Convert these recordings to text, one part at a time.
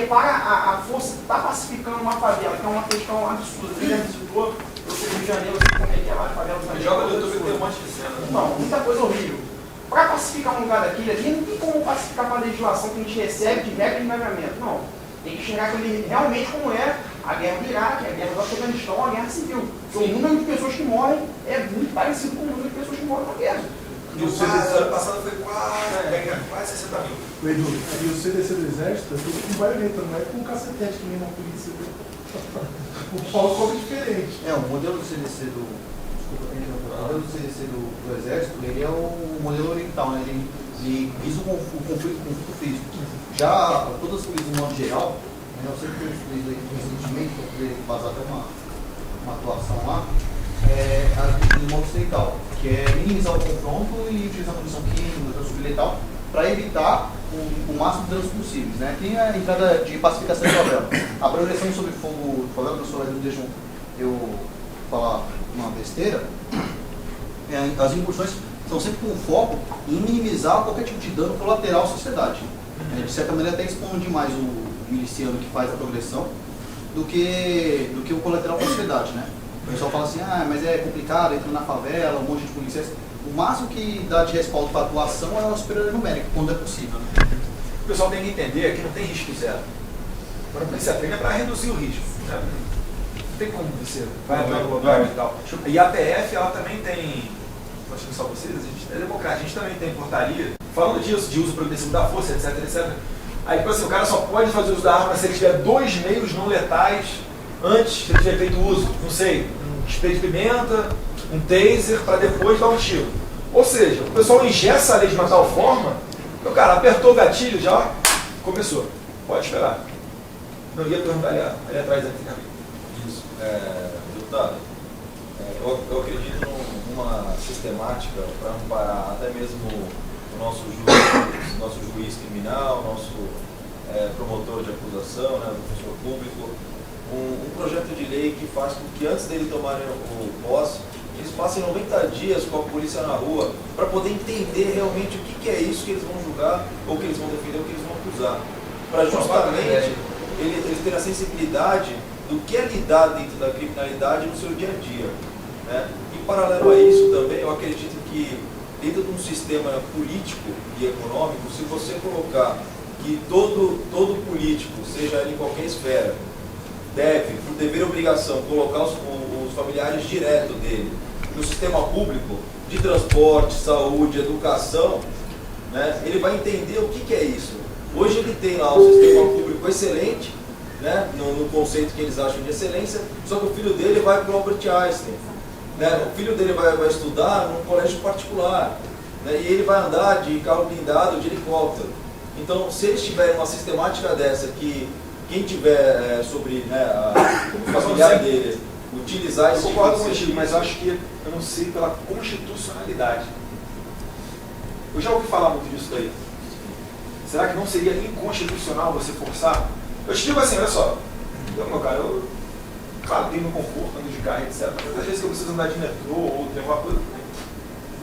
para a força estar pacificando uma favela, que é uma questão absurda. Ele já visitou, eu fui no Rio de Janeiro, eu sei como é que é lá, a favela também. Joga no YouTube, tem um monte de cena. Não, muita coisa horrível. Para pacificar um lugar daquele ali, não tem como pacificar com a legislação que a gente recebe de regra de engajamento, não. Tem que chegar com ele realmente como é a guerra do Iraque, a guerra do Afeganistão, a guerra civil. Porque o número de pessoas que morrem é muito parecido com o número de pessoas que morrem na guerra. E o CDC ano passado foi quase 60 mil. Edu, e o CDC do Exército é tudo com baioneta, não é com cacetete que nem uma polícia. O pau come diferente. O modelo do CDC do. Desculpa, o modelo do CDC do Exército, ele é o modelo oriental, né? Ele visa o conflito físico. Já todas as polícias de modo geral, eu sempre fiz recentemente para poder fazer até uma atuação lá, no modo ocidental, que é minimizar o confronto e utilizar munição química, transfusão letal, para evitar o máximo de danos possíveis. Né? Tem a entrada de pacificação de favela. A progressão sobre fogo de favela, professor, não deixam eu falar uma besteira, as incursões são sempre com foco em minimizar qualquer tipo de dano colateral à sociedade. De certa maneira até expõe mais o miliciano que faz a progressão do que o colateral para a sociedade, né? O pessoal fala assim, mas é complicado, entra na favela, um monte de policiais. O máximo que dá de respaldo para a atuação é a superior numérica, quando é possível. Né? O pessoal tem que entender que não tem risco zero. Quando a polícia treina é para reduzir o risco. Né? Não tem como você vai entrar no lugar e tal. E a PF, ela também tem, acho que só vocês, a gente é democrático, a gente também tem portaria falando disso, de uso progressivo da força, etc, etc. Aí, tipo assim, o cara só pode fazer uso da arma se ele tiver 2 meios não letais antes de ele ter feito uso. Não sei, um spray de pimenta, um taser, para depois dar um tiro. Ou seja, o pessoal engessa a lei de uma tal forma que o cara apertou o gatilho, já começou. Pode esperar. Não ia perguntar ali atrás aqui, né? Isso. Deputado, eu acredito numa sistemática para amparar até mesmo o nosso juiz criminal, nosso promotor de acusação, né, o defensor público, um projeto de lei que faz com que antes dele tomarem o posse, eles passem 90 dias com a polícia na rua para poder entender realmente o que é isso que eles vão julgar, ou que eles vão defender, ou que eles vão acusar. Para justamente eles terem a sensibilidade do que é lidar dentro da criminalidade no seu dia a dia. Né? Em paralelo a isso também, eu acredito que dentro de um sistema político e econômico, se você colocar que todo político, seja ele em qualquer esfera, deve, por dever e obrigação, colocar os familiares direto dele no sistema público de transporte, saúde, educação, né, ele vai entender o que é isso. Hoje ele tem lá um sistema público excelente, né, no conceito que eles acham de excelência, só que o filho dele vai para o Albert Einstein. Né, o filho dele vai estudar num colégio particular, né, e ele vai andar de carro blindado, de helicóptero. Então, se eles tiverem uma sistemática dessa, que quem tiver sobre, né, o familiar dele utilizar esse tipo de... Eu concordo contigo, mas eu acho que eu não sei pela constitucionalidade. Eu já ouvi falar muito disso daí. Será que não seria inconstitucional você forçar? Eu te digo assim, olha só, meu cara, eu claro, tenho no conforto, ando de carro, etc. Mas às vezes que eu preciso andar de metrô ou ter alguma coisa,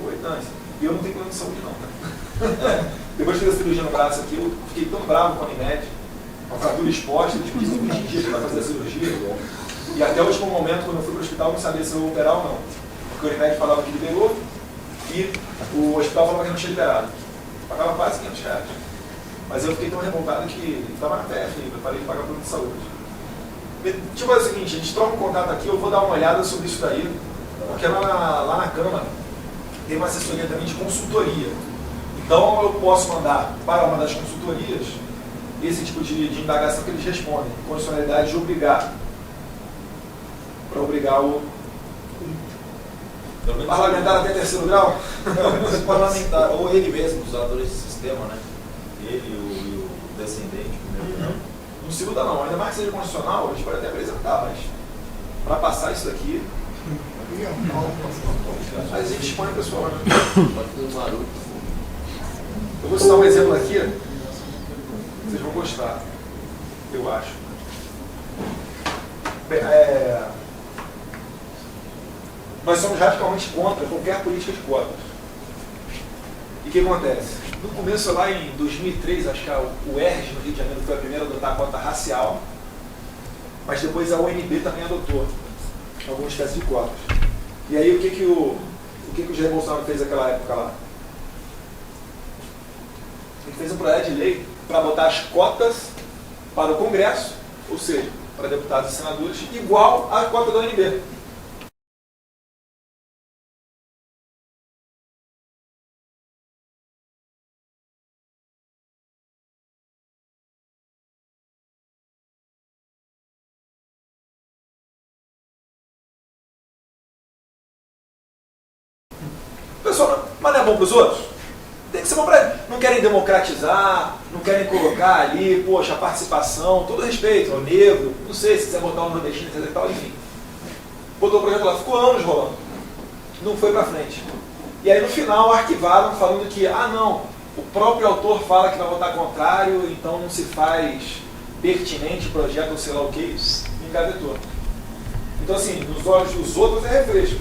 boa distância. E eu não tenho problema de saúde não, tá? Depois de fazer a cirurgia no braço aqui, eu fiquei tão bravo com a Unimed, uma fratura exposta, eles pediram 20 dias para fazer a cirurgia. E até o último momento, quando eu fui para o hospital, eu não sabia se eu ia operar ou não. Porque a Unimed falava que liberou e o hospital falava que não tinha liberado. Pagava quase R$500. Mas eu fiquei tão revoltado que estava na PF, eu parei de pagar plano de saúde. Deixa eu fazer o seguinte, a gente troca um contato aqui, eu vou dar uma olhada sobre isso daí, porque lá na Câmara tem uma assessoria também de consultoria. Então eu posso mandar para uma das consultorias esse tipo de indagação que eles respondem, condicionalidade de obrigar, para obrigar o parlamentar até 3º grau? O parlamentar, ou ele mesmo, usador desse sistema, né? Ele e o descendente, Não se muda não, ainda mais que seja constitucional, a gente pode até apresentar, mas para passar isso daqui, a gente expõe o pessoal, né? pode ter um barulho. Eu vou citar um exemplo aqui, vocês vão gostar, eu acho. Nós somos radicalmente contra qualquer política de cotas. E o que acontece? No começo, lá em 2003, acho que o ERJ no Rio de Janeiro foi a primeira a adotar a cota racial, mas depois a UNB também adotou alguma espécie de cotas. E aí o que o Jair Bolsonaro fez naquela época lá? Ele fez um projeto de lei para botar as cotas para o Congresso, ou seja, para deputados e senadores, igual à cota da UNB. Pessoal, mas não é bom para os outros? Tem que ser bom para eles. Não querem democratizar, não querem colocar ali, poxa, a participação, todo respeito ao negro, não sei se quiser botar um nordestino, etc e tal, enfim. Botou o projeto lá, ficou anos rolando. Não foi para frente. E aí no final arquivaram falando que, não, o próprio autor fala que vai votar contrário, então não se faz pertinente o projeto ou sei lá o que, engavetou. Então assim, nos olhos dos outros é refresco.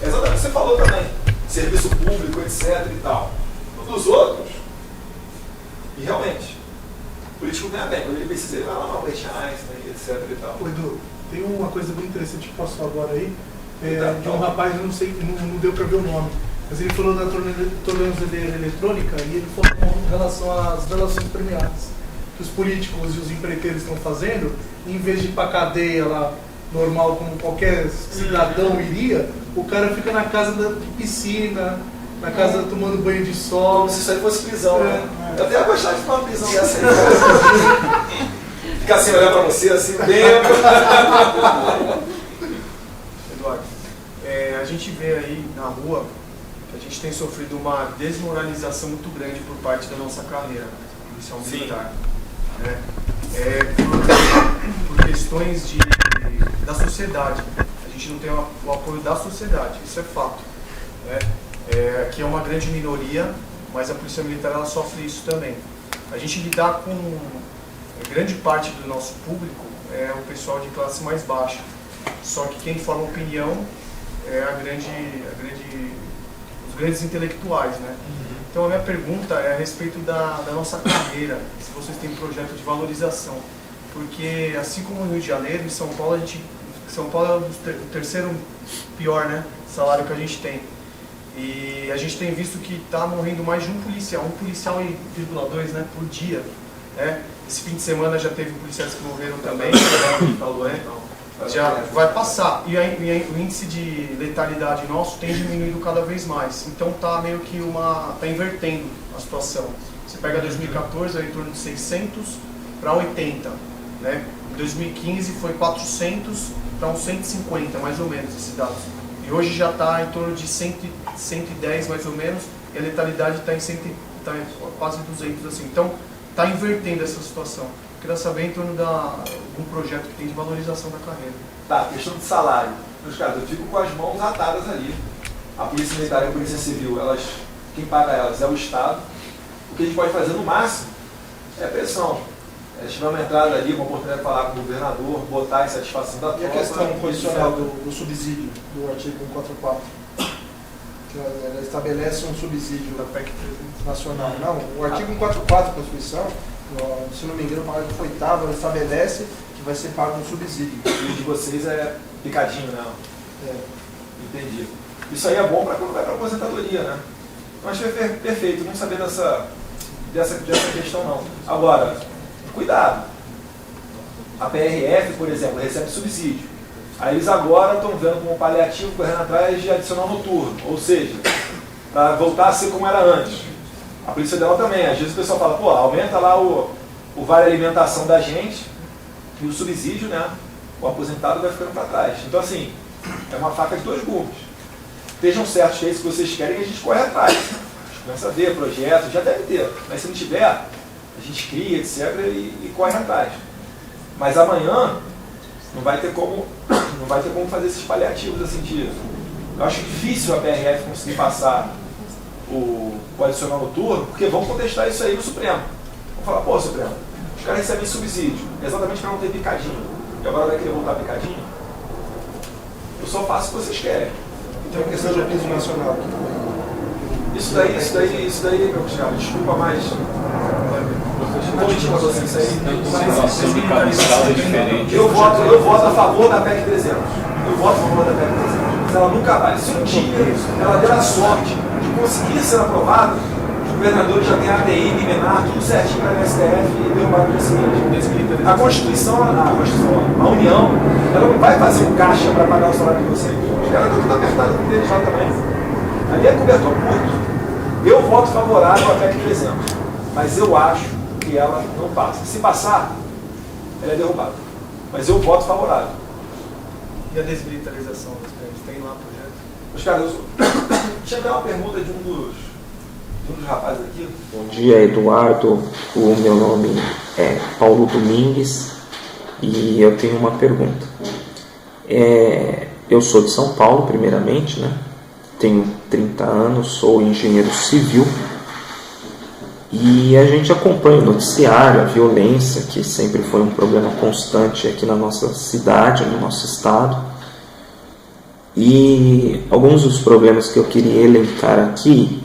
Exatamente o que você falou também. Serviço público, etc e tal. Dos outros, e realmente, o político ganha bem, quando ele precisa, ele vai lá no Albert Einstein, etc e tal. Ô, Edu, tem uma coisa bem interessante que passou agora aí, de um rapaz, eu não sei, não deu para ver o nome, mas ele falou da tornozeleira eletrônica e ele falou com relação às delações premiadas que os políticos e os empreiteiros estão fazendo, em vez de ir para cadeia lá, normal, como qualquer cidadão iria, o cara fica na casa da piscina, na casa tomando banho de sol. Como se isso aí fosse prisão, né? Eu até ia gostar de ficar uma prisão dessa aí. Ficar assim, olhar pra você, assim, dentro. Eduardo, a gente vê aí na rua que a gente tem sofrido uma desmoralização muito grande por parte da nossa carreira policial militar. Né? Por questões da sociedade. A gente não tem o apoio da sociedade, isso é fato. Né? Que é uma grande minoria, mas a Polícia Militar ela sofre isso também. A gente lidar com grande parte do nosso público é o pessoal de classe mais baixa. Só que quem forma opinião é os grandes intelectuais, né? Então a minha pergunta é a respeito da nossa carreira, se vocês têm um projeto de valorização. Porque assim como no Rio de Janeiro, em São Paulo é o terceiro pior, né, salário que a gente tem. E a gente tem visto que está morrendo mais de um policial e 1,2, né, por dia. Né? Esse fim de semana já teve policiais que morreram também, falou, né? Já vai passar. E o índice de letalidade nosso tem diminuído cada vez mais. Então está meio que está invertendo a situação. Você pega 2014, é em torno de 600 para 80. Né? Em 2015 foi 400 para uns 150, mais ou menos, esses dados. E hoje já está em torno de 110 mais ou menos, e a letalidade está em quase 200 assim. Então está invertendo essa situação. Eu queria saber em torno de um projeto que tem de valorização da carreira. Tá, questão de salário. Meus caras, eu fico com as mãos atadas ali. A Polícia Militar e a Polícia Civil, quem paga elas é o Estado. O que a gente pode fazer no máximo é pressão. Se tiver uma entrada ali, uma oportunidade de falar com o governador, botar a insatisfação da tropa. E a questão condicional do subsídio do artigo 144? Que ela estabelece um subsídio Da PEC nacional. Não, o artigo 144 da Constituição, se não me engano, o parágrafo 8º, ela estabelece que vai ser pago um subsídio. E o de vocês é picadinho, né? É. Entendi. Isso aí é bom para quando vai para aposentadoria, né? Eu acho que é perfeito, não saber dessa questão não. Agora, cuidado. A PRF, por exemplo, recebe subsídio. Aí eles agora estão vendo como paliativo, correndo atrás de adicional noturno. Ou seja, para voltar a ser como era antes. A polícia dela também. Às vezes o pessoal fala, pô, aumenta lá o vale alimentação da gente e o subsídio, né? O aposentado vai ficando para trás. Então, assim, é uma faca de dois gumes. Estejam certos que é isso que vocês querem e a gente corre atrás. A gente começa a ver projetos, já deve ter. Mas se não tiver, a gente cria, etc. e corre atrás. Mas amanhã não vai ter como fazer esses paliativos assim de... Eu acho difícil a PRF conseguir passar o adicional noturno, porque vão contestar isso aí no Supremo. Vão falar, pô, Supremo, os caras recebem subsídio, exatamente para não ter picadinho. E agora vai querer voltar picadinho? Eu só faço o que vocês querem. Então a questão do piso nacional, que foi Isso daí, meu caro, desculpa, mas. Vou mentir pra vocês, isso aí. Eu voto a favor da PEC 300. Eu voto a favor da PEC 300. Mas ela nunca vai. Se um dia ela der a sorte de conseguir ser aprovada, os governadores já têm a ADI, liminar, tudo certinho para a STF e deu o seguinte. A Constituição, a União, ela não vai fazer um caixa para pagar o salário de vocês. Os caras estão tudo apertados com eles lá também. Ali é cobertor curto. Eu voto favorável à PEC 300, mas eu acho que ela não passa. Se passar, ela é derrubada. Mas eu voto favorável. E a desmilitarização dos prédios? Tem lá projeto? Os caras, deixa eu dar uma pergunta de um dos rapazes aqui. Bom dia, Eduardo. O meu nome é Paulo Domingues e eu tenho uma pergunta. Eu sou de São Paulo, primeiramente, né? Tenho 30 anos, sou engenheiro civil e a gente acompanha o noticiário, a violência, que sempre foi um problema constante aqui na nossa cidade, no nosso estado. E alguns dos problemas que eu queria elencar aqui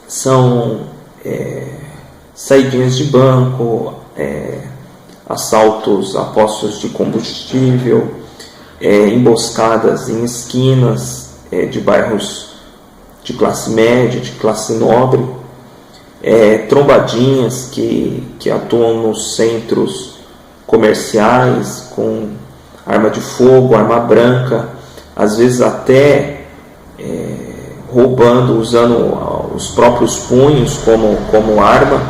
são saidinhas de banco, assaltos a postos de combustível, emboscadas em esquinas de bairros de classe média, de classe nobre, trombadinhas que atuam nos centros comerciais com arma de fogo, arma branca, às vezes até roubando, usando os próprios punhos como arma,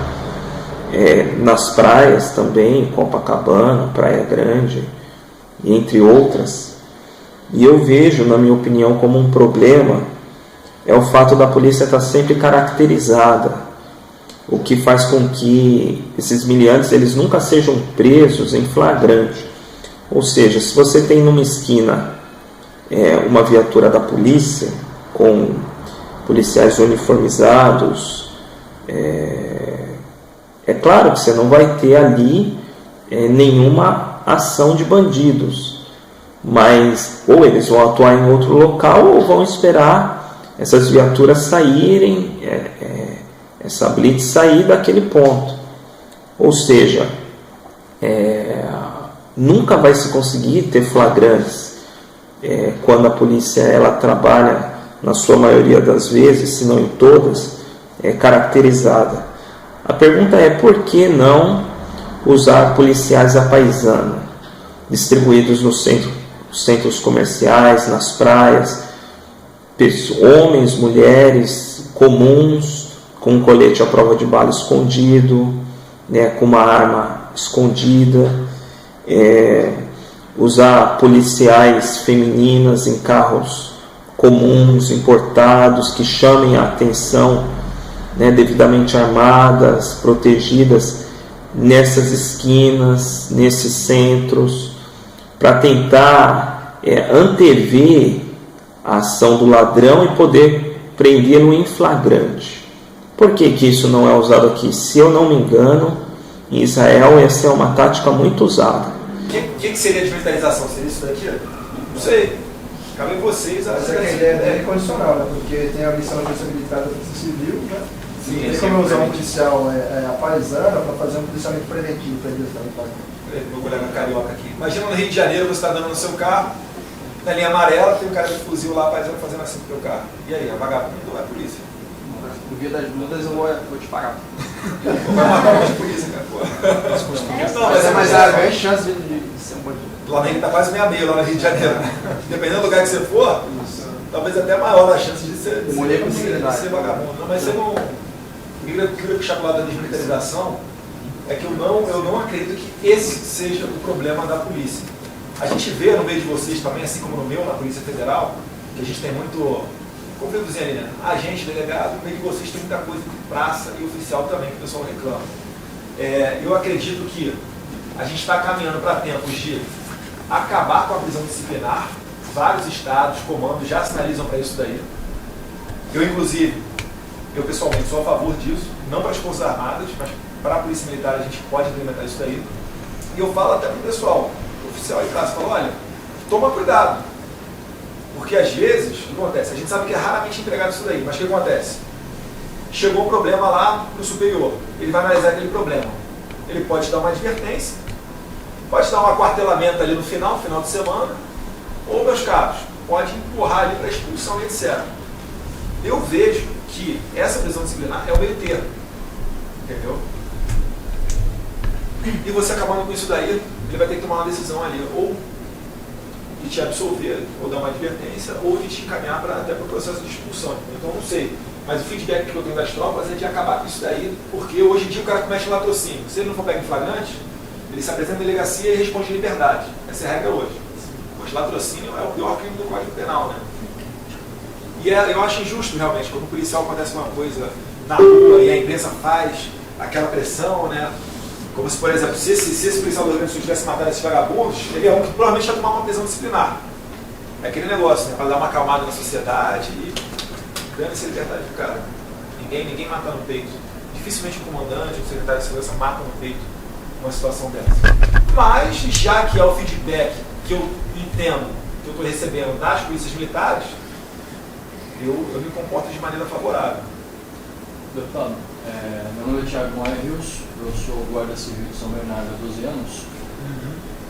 nas praias também, Copacabana, Praia Grande, entre outras. E eu vejo, na minha opinião, como um problema o fato da polícia estar sempre caracterizada, o que faz com que esses miliantes eles nunca sejam presos em flagrante. Ou seja, se você tem numa esquina uma viatura da polícia com policiais uniformizados, é claro que você não vai ter ali nenhuma ação de bandidos, mas ou eles vão atuar em outro local ou vão esperar essas viaturas saírem, essa blitz sair daquele ponto. Ou seja, nunca vai se conseguir ter flagrantes quando a polícia ela trabalha, na sua maioria das vezes, se não em todas, caracterizada. A pergunta é: por que não usar policiais à paisana, distribuídos nos centros comerciais, nas praias, homens, mulheres comuns, com um colete à prova de bala escondido, com uma arma escondida, usar policiais femininas em carros comuns, importados, que chamem a atenção, devidamente armadas, protegidas, nessas esquinas, nesses centros, para tentar antever a ação do ladrão e poder prendê-lo em flagrante. Por que isso não é usado aqui? Se eu não me engano, em Israel essa é uma tática muito usada. O que seria a desmilitarização? Seria isso daqui? Não sei. Cabe a vocês a... Mas a ideia é incondicional, né? Porque tem a missão da Polícia Militar da Polícia Civil, né? Sim, tem como usar um policial a paisana para fazer um policiamento preventivo para eles também. Meu colega carioca aqui. Imagina no Rio de Janeiro, você está andando no seu carro, na linha amarela, tem um cara de fuzil lá fazendo assim pro teu carro. E aí, a vagabundo é a polícia. No via das dúvidas eu vou te parar. Vai matar um monte de polícia, cara. Não, mas é mais grande a chance de ser um bandido. Lá está quase meia-meia lá no Rio de Janeiro. Dependendo do lugar que você for, talvez até maior a chance de ser vagabundo. Não, mas você não... O que eu queria puxar para o lado da desmilitarização é que eu não acredito que esse seja o problema da polícia. A gente vê no meio de vocês também, assim como no meu, na Polícia Federal, que a gente tem muito... conflitozinho ali, né? Agente, delegado, no meio de vocês tem muita coisa de praça e oficial também, que o pessoal reclama. Eu acredito que a gente está caminhando para tempos de acabar com a prisão disciplinar. Vários estados, comandos já sinalizam para isso daí. Eu pessoalmente sou a favor disso, não para as Forças Armadas, mas para a Polícia Militar a gente pode implementar isso daí. E eu falo até para o pessoal, oficial e praça, falo: olha, toma cuidado, Porque às vezes, o que acontece? A gente sabe que é raramente empregado isso daí, mas o que acontece? Chegou um problema lá para o superior, ele vai analisar aquele problema. Ele pode dar uma advertência, pode dar um aquartelamento ali no final de semana, ou, meus caros, pode empurrar ali para expulsão, etc. Eu vejo que essa prisão disciplinar é o meio termo, entendeu? E você acabando com isso daí, ele vai ter que tomar uma decisão ali, ou de te absolver, ou dar uma advertência, ou de te encaminhar até para o processo de expulsão. Então, não sei. Mas o feedback que eu tenho das tropas é de acabar com isso daí, porque hoje em dia o cara comete latrocínio. Se ele não for pego em flagrante, ele se apresenta na delegacia e responde em liberdade. Essa é a regra hoje. Mas latrocínio é o pior crime do Código Penal, né? E eu acho injusto, realmente, quando o policial acontece uma coisa na rua e a imprensa faz aquela pressão, né? Como se, por exemplo, se esse policial do Rio Grande do Sul tivesse matado esses vagabundos, ele é um que provavelmente ia tomar uma prisão disciplinar. É aquele negócio, né? Para dar uma acalmada na sociedade e dane-se a liberdade do cara. Ninguém mata no peito. Dificilmente o comandante, o secretário de segurança mata no peito uma situação dessa. Mas, já que é o feedback que eu entendo, que eu estou recebendo das polícias militares, eu me comporto de maneira favorável. Deputado, meu nome é Thiago Moyrius, eu sou guarda civil de São Bernardo há 12 anos.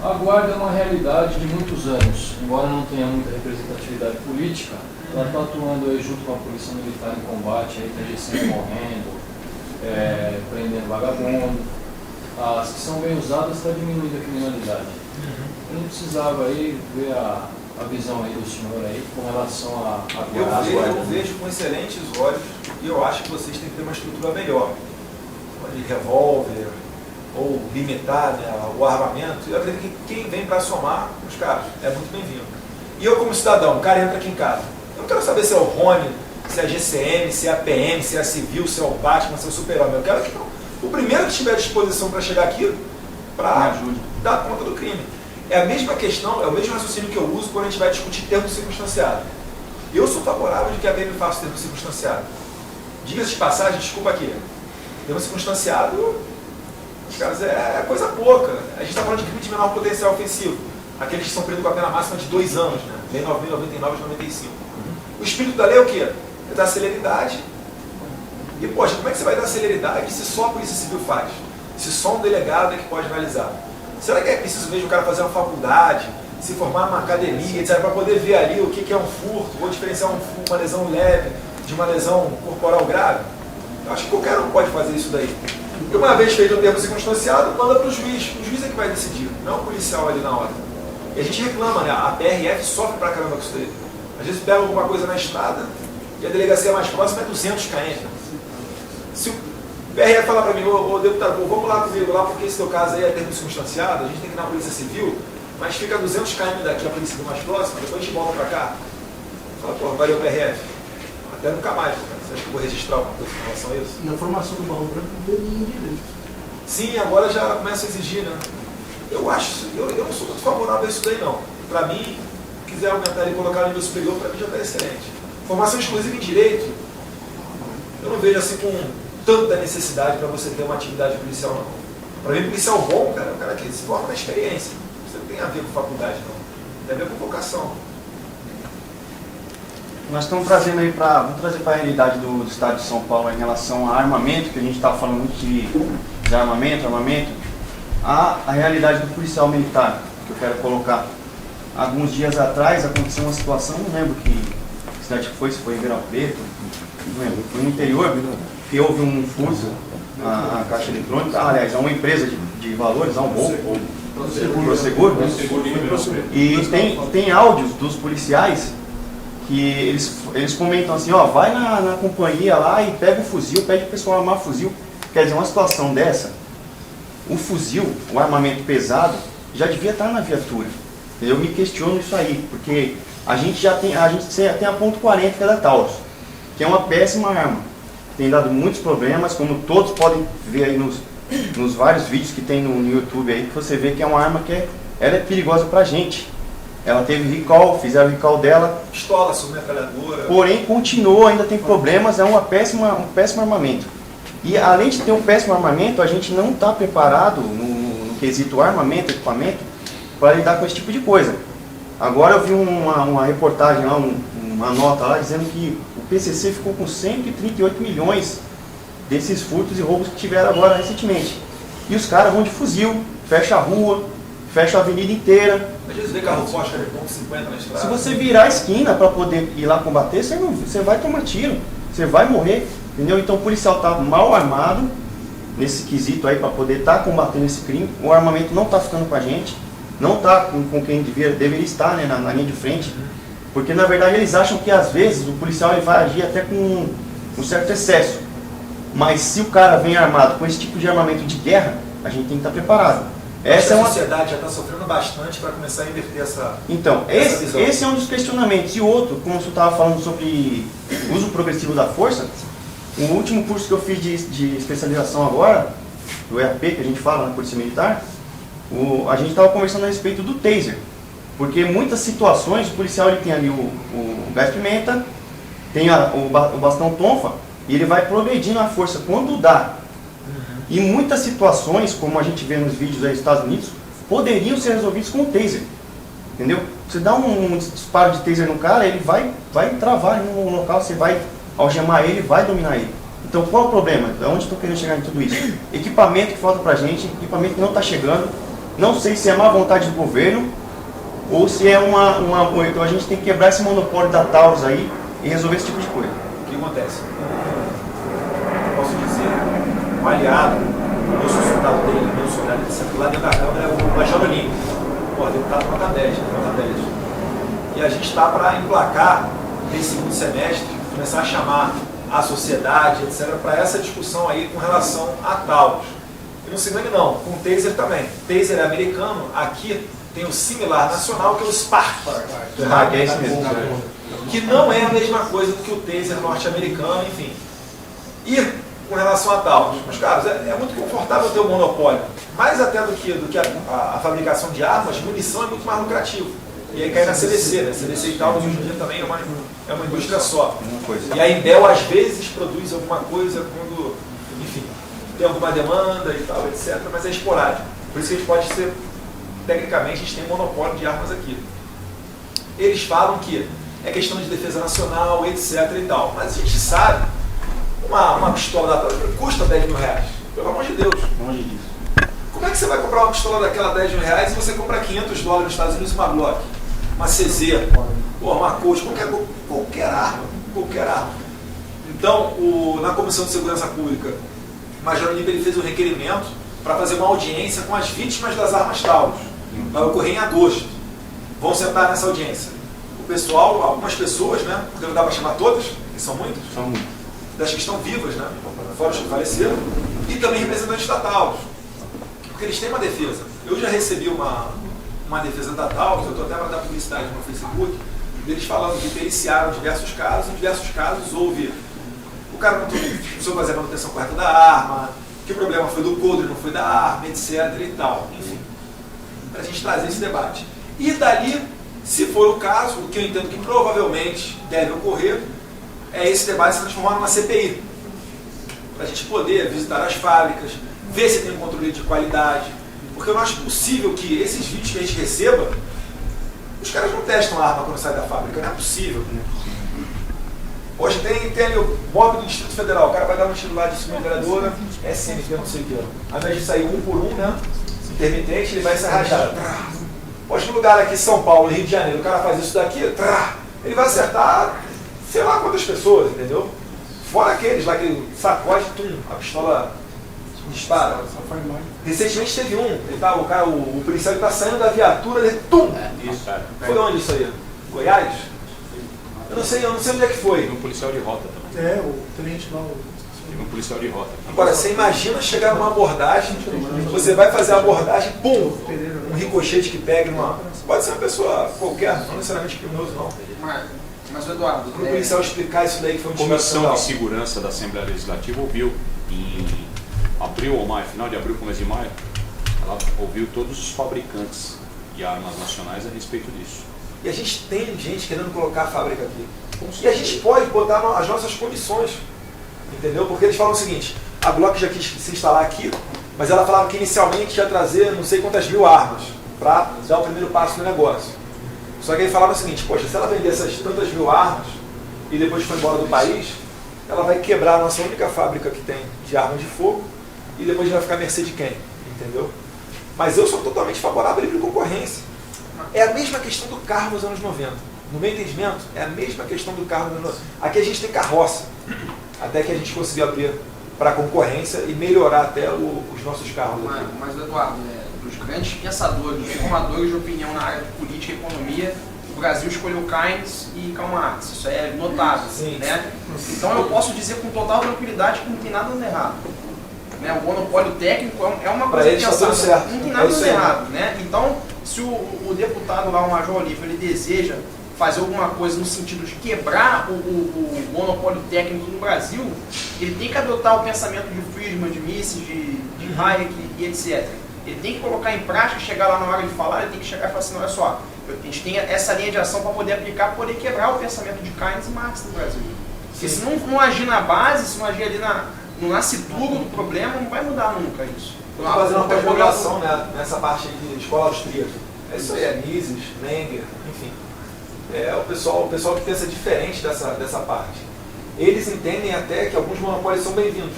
A guarda é uma realidade de muitos anos, embora não tenha muita representatividade política, ela está atuando aí junto com a Polícia Militar em combate, aí tem gente morrendo, prendendo vagabundo. As que são bem usadas está diminuindo a criminalidade. A gente precisava aí ver a visão aí do senhor aí com relação a eu vejo com excelentes olhos e eu acho que vocês têm que ter uma estrutura melhor. De revólver, ou limitar, né, o armamento. Eu acredito que quem vem para somar os caras é muito bem-vindo. E eu, como cidadão, o cara entra aqui em casa. Eu não quero saber se é o Rony, se é a GCM, se é a PM, se é a Civil, se é o Batman, se é o Super-Homem. Eu quero que o primeiro que tiver à disposição para chegar aqui, para dar conta do crime. É a mesma questão, é o mesmo raciocínio que eu uso quando a gente vai discutir termo circunstanciado. Eu sou favorável de que a PM faça termo circunstanciado. Diga-se de passagem, desculpa aqui, termo circunstanciado, os caras, é coisa pouca. A gente está falando de crime de menor potencial ofensivo. Aqueles que são presos com a pena máxima de 2 anos, né? Lei 9.099 de 95. O espírito da lei é o quê? É dar celeridade. E, poxa, como é que você vai dar celeridade se só a Polícia Civil faz? Se só um delegado é que pode analisar? Será que é preciso mesmo o cara fazer uma faculdade, se formar numa academia, etc., para poder ver ali o que é um furto, ou diferenciar uma lesão leve de uma lesão corporal grave? Eu acho que qualquer um pode fazer isso daí. E uma vez feito o termo circunstanciado, manda para o juiz. O juiz é que vai decidir, não o policial ali na hora. E a gente reclama, né? A PRF sofre pra caramba com isso daí. Às vezes pega alguma coisa na estrada e a delegacia mais próxima é 200 km. Né? Se o PRF falar para mim, ô deputado, vamos lá comigo lá, porque esse teu caso aí é termo circunstanciado, a gente tem que ir na Polícia Civil, mas fica 200 km daqui a polícia mais próxima, depois a gente volta para cá. Fala, pô, valeu PRF. Até nunca mais, cara. Você acha que eu vou registrar alguma coisa em relação a isso? Na formação do Barro Branco não tem ninguém direito. Sim, agora já começa a exigir, né? Eu não sou muito favorável a isso daí, não. Para mim, se quiser aumentar e colocar no nível superior, para mim já está excelente. Formação exclusiva em direito, eu não vejo assim com tanta necessidade para você ter uma atividade policial, não. Para mim, policial bom, cara, é o cara que se forma na experiência. Isso não tem a ver com faculdade, não. Tem a ver com vocação. Nós estamos trazendo aí vamos trazer para a realidade do estado de São Paulo em relação a armamento, que a gente está falando muito de armamento. A realidade do policial militar, que eu quero colocar. Alguns dias atrás aconteceu uma situação, não lembro que cidade que foi, se foi em Ribeirão Preto, não lembro, foi no interior, que houve um furto à caixa eletrônica, aliás, a uma empresa de valores, a um roubo, Prosegur, e tem áudios dos policiais que eles comentam assim, ó, vai na companhia lá e pega o fuzil, pede o pessoal armar fuzil. Quer dizer, uma situação dessa, o fuzil, o armamento pesado, já devia estar na viatura. Eu me questiono isso aí, porque a gente tem a .40 que é da Taurus, que é uma péssima arma. Tem dado muitos problemas, como todos podem ver aí nos vários vídeos que tem no YouTube aí, que você vê que é uma arma que ela é perigosa pra gente. Ela teve recall, fizeram o recall dela. Pistola, submetralhadora. Porém, continuou, ainda tem problemas, é um péssimo armamento. E além de ter um péssimo armamento, a gente não está preparado no quesito armamento, equipamento, para lidar com esse tipo de coisa. Agora eu vi uma reportagem lá, uma nota lá, dizendo que o PCC ficou com 138 milhões desses furtos e roubos que tiveram agora recentemente. E os caras vão de fuzil, fecha a rua, fecha a avenida inteira. Às vezes vê carro forte, cara, com 50 na estrada. Se você virar a esquina para poder ir lá combater, você vai tomar tiro, você vai morrer, entendeu? Então o policial está mal armado nesse quesito aí para poder estar combatendo esse crime. O armamento não está ficando com a gente, não está com quem deveria estar, né, na linha de frente, porque na verdade eles acham que às vezes o policial ele vai agir até com um certo excesso. Mas se o cara vem armado com esse tipo de armamento de guerra, a gente tem que estar preparado. Essa a sociedade já está sofrendo bastante para começar a inverter essa. Então, visão. esse é um dos questionamentos. E outro, como você estava falando sobre uso progressivo da força, o último curso que eu fiz de especialização agora, do EAP, que a gente fala na Polícia Militar, a gente estava conversando a respeito do taser. Porque em muitas situações o policial ele tem ali o gás pimenta, tem o bastão tonfa, e ele vai progredindo a força quando dá. E muitas situações, como a gente vê nos vídeos aí dos Estados Unidos, poderiam ser resolvidos com o taser. Entendeu? Você dá um disparo de taser no cara, ele vai travar no local, você vai algemar ele, vai dominar ele. Então qual é o problema? Onde estou querendo chegar em tudo isso? Equipamento que falta pra gente, equipamento que não está chegando. Não sei se é má vontade do governo ou se é então a gente tem que quebrar esse monopólio da Taurus aí e resolver esse tipo de coisa. O que acontece? Posso dizer, um aliado, eu sou soldado dele, meu soldado, lá dentro da Câmara é o Major Olímpio. Pô, deputado nota 10, nota 10. E a gente está para emplacar, nesse segundo semestre, começar a chamar a sociedade, etc., para essa discussão aí com relação a Taurus. E não se engane não, com o taser também. Taser é americano, aqui tem o similar nacional, que é o Spark. É isso mesmo. Que não é a mesma coisa do que o taser norte-americano, enfim. E com relação a Taurus, meus caros, é muito confortável ter um monopólio. Mais até do que a fabricação de armas, munição é muito mais lucrativo. E aí cai na CDC, né? CDC e Taurus hoje em dia também é uma indústria só. E a Inbel às vezes produz alguma coisa quando, enfim, tem alguma demanda e tal, etc. Mas é esporádico. Por isso que a gente pode ser, tecnicamente, a gente tem um monopólio de armas aqui. Eles falam que é questão de defesa nacional, etc. e tal. Mas a gente sabe, uma pistola da Taurus custa 10 mil reais. Pelo amor de Deus. Longe disso. Como é que você vai comprar uma pistola daquela 10 mil reais e você compra $500 nos Estados Unidos uma Glock, uma CZ, uma Colt, qualquer arma. Então, na Comissão de Segurança Pública, o Major Olímpio ele fez um requerimento para fazer uma audiência com as vítimas das armas Taurus. Vai ocorrer em agosto. Vão sentar nessa audiência. O pessoal, algumas pessoas, né, porque não dá para chamar todas, que são muitas, das que estão vivas, né, fora os que faleceram, e também representantes da Taurus. Porque eles têm uma defesa. Eu já recebi uma defesa da Taurus, eu estou até para dar publicidade no Facebook, deles falando que periciaram diversos casos, em diversos casos houve o cara não precisou fazer a manutenção correta da arma, que o problema foi do coldre, não foi da arma, etc. e tal. Enfim, para a gente trazer esse debate. E dali, se for o caso, o que eu entendo que provavelmente deve ocorrer, é esse debate se transformar numa CPI. Para a gente poder visitar as fábricas, ver se tem um controle de qualidade. Porque eu não acho possível que esses vídeos que a gente receba, os caras não testam a arma quando sai da fábrica, não é possível. Hoje tem ali o mob do Distrito Federal, o cara vai dar um tiro lá de cima da vereadora, SMT, não sei o que. Ao invés de sair um por um, né, intermitente, ele vai ser rajado. Hoje no lugar aqui, São Paulo, Rio de Janeiro, o cara faz isso daqui, ele vai acertar sei lá quantas pessoas, entendeu? Fora aqueles lá que sacode, a pistola dispara. Recentemente teve o policial está saindo da viatura, ele Isso, cara. Foi onde isso aí? Goiás? Eu não sei onde é que foi. Tem um policial de rota também. É, o tenente lá. Tem um policial de rota. Agora, você imagina chegar numa abordagem, você vai fazer a abordagem, pum, um ricochete que pega numa... Pode ser uma pessoa qualquer, não necessariamente criminoso, não. Mas Eduardo, Para o policial explicar isso daí que foi um A Comissão de Segurança da Assembleia Legislativa ouviu em abril ou maio, final de abril, começo de maio, ela ouviu todos os fabricantes de armas nacionais a respeito disso. E a gente tem gente querendo colocar a fábrica aqui. E a gente pode botar as nossas condições, entendeu? Porque eles falam o seguinte, a Glock já quis se instalar aqui, mas ela falava que inicialmente ia trazer não sei quantas mil armas para dar o primeiro passo no negócio. Só que ele falava o seguinte, poxa, se ela vender essas tantas mil armas e depois for embora do país, ela vai quebrar a nossa única fábrica que tem de armas de fogo e depois vai ficar à mercê de quem? Entendeu? Mas eu sou totalmente favorável à livre concorrência. É a mesma questão do carro nos anos 90. No meu entendimento, é a mesma questão do carro nos anos 90. Aqui a gente tem carroça, até que a gente conseguiu abrir para a concorrência e melhorar até os nossos carros. Mas Eduardo, dos grandes pensadores, dos formadores de opinião na área de política e economia, o Brasil escolheu Keynes e Karl Marx. Isso é notável. Sim. Né? Então eu posso dizer com total tranquilidade que não tem nada dando errado. Né? O monopólio técnico é uma coisa que certo. Não tem nada dando errado. Né? Então, se o deputado lá, o Major Olívio, ele deseja fazer alguma coisa no sentido de quebrar o monopólio técnico no Brasil, ele tem que adotar o pensamento de Friedman, de Mises, de Hayek e etc. Ele tem que colocar em prática, chegar lá na hora de falar, ele tem que chegar e falar assim, olha só, a gente tem essa linha de ação para poder aplicar, poder quebrar o pensamento de Keynes e Marx no Brasil. Porque se não agir na base, se não agir ali no nascituro do problema, não vai mudar nunca isso. Eu estou fazendo uma pós-graduação, né, nessa parte de escola austríaca. É isso aí, é Mises, Menger, enfim. É o pessoal que pensa diferente dessa parte. Eles entendem até que alguns monopólios são bem-vindos,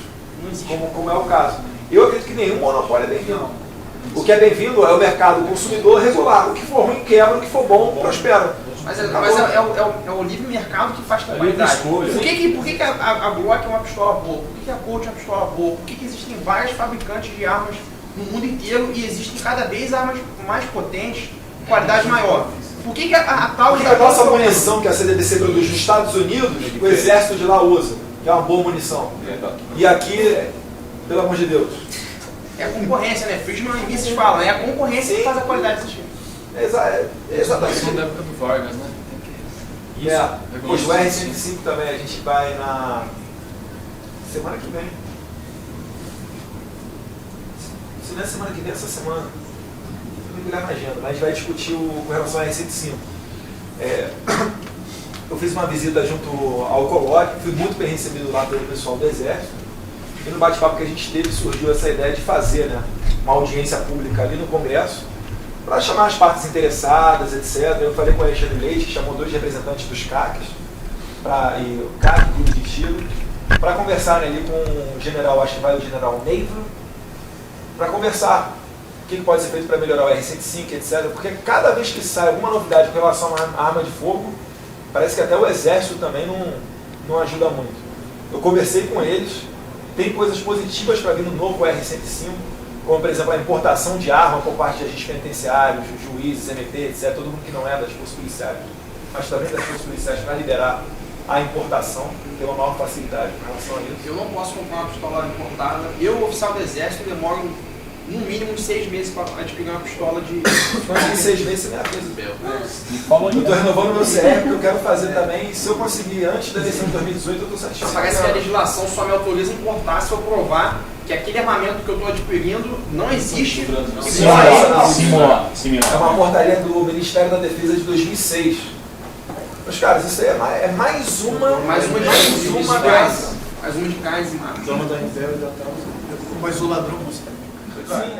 como é o caso. Eu acredito que nenhum monopólio é bem-vindo. O que é bem-vindo é o mercado consumidor regular. O que for ruim quebra, o que for bom prospera. Mas é o livre mercado que faz qualidade. Por que a Glock é uma pistola boa? Por que a Colt é uma pistola boa? Por que existem vários fabricantes de armas no mundo inteiro e existem cada vez armas mais potentes, com qualidade maior? Por que a tal Porque a nossa munição que a CDBC produz nos Estados Unidos, o exército de lá usa, que é uma boa munição. E aqui, pelo amor de Deus. É a concorrência, né? Friedman e Mises falam, é a concorrência que faz a qualidade desses filmes. Exatamente. Isso da época do Vargas, né? Poxa, o R105 também, a gente vai na semana que vem. Se não é semana que vem, essa semana. Não me olhar na agenda, mas a gente vai discutir com relação ao R105. Eu fiz uma visita junto ao Coloque, fui muito bem recebido lá pelo pessoal do Exército. E no bate-papo que a gente teve, surgiu essa ideia de fazer, né, uma audiência pública ali no Congresso, para chamar as partes interessadas, etc. Eu falei com o Alexandre Leite, que chamou 2 representantes dos CACs, e o CAC, o Clube de Tiro, para conversarem ali com o general, acho que vai o general Neivro, para conversar o que pode ser feito para melhorar o R105, etc. Porque cada vez que sai alguma novidade com relação à arma de fogo, parece que até o Exército também não ajuda muito. Eu conversei com eles, tem coisas positivas para vir no novo R105, como, por exemplo, a importação de arma por parte de agentes penitenciários, juízes, MP, etc., todo mundo que não é das forças policiais, mas também das forças policiais, para liberar a importação, ter uma maior facilidade com relação a isso. Eu não posso comprar uma pistola importada. Eu, oficial do Exército, demoro no mínimo 6 meses para adquirir uma pistola de... Em 6 meses você me avisa. Eu estou renovando meu CR, porque eu quero fazer também, e se eu conseguir antes da eleição de 2018, eu estou satisfeito. Parece que a legislação só me autoriza a importar se eu provar que aquele armamento que eu estou adquirindo não existe. É uma portaria do Ministério da Defesa de 2006. Mas, caras, isso aí é mais uma de Keynes e Marx. Mas o ladrão, Sim,